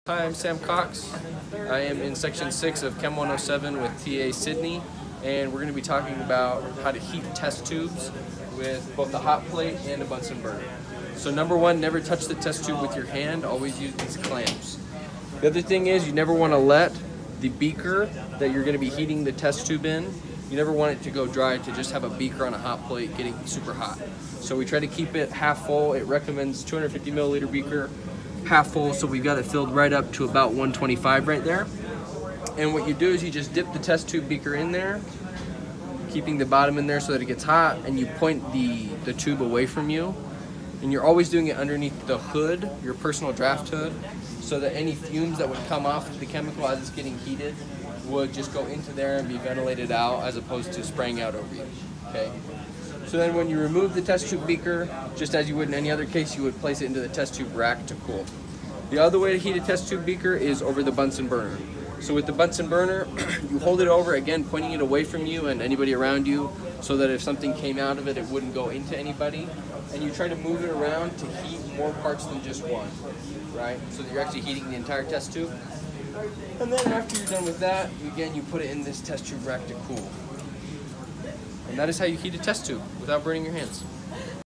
Hi, I'm Sam Cox. I am in Section 6 of Chem 107 with TA Sydney, and we're going to be talking about how to heat test tubes with both a hot plate and a Bunsen burner. So number one, never touch the test tube with your hand, always use these clamps. The other thing is you never want to let the beaker that you're going to be heating the test tube in, you never want it to go dry, to just have a beaker on a hot plate getting super hot. So we try to keep it half full. It recommends 250 milliliter beaker, half full, so we've got it filled right up to about 125 right there. And what you do is you just dip the test tube beaker in there, keeping the bottom in there so that it gets hot, and you point the tube away from you. And you're always doing it underneath the hood, your personal draft hood, so that any fumes that would come off of the chemical as it's getting heated would just go into there and be ventilated out as opposed to spraying out over you, okay? So then when you remove the test tube beaker, just as you would in any other case, you would place it into the test tube rack to cool. The other way to heat a test tube beaker is over the Bunsen burner. So with the Bunsen burner, you hold it over, again, pointing it away from you and anybody around you, so that if something came out of it, it wouldn't go into anybody. And you try to move it around to heat more parts than just one, right? So that you're actually heating the entire test tube. And then after you're done with that, again, you put it in this test tube rack to cool. And that is how you heat a test tube without burning your hands.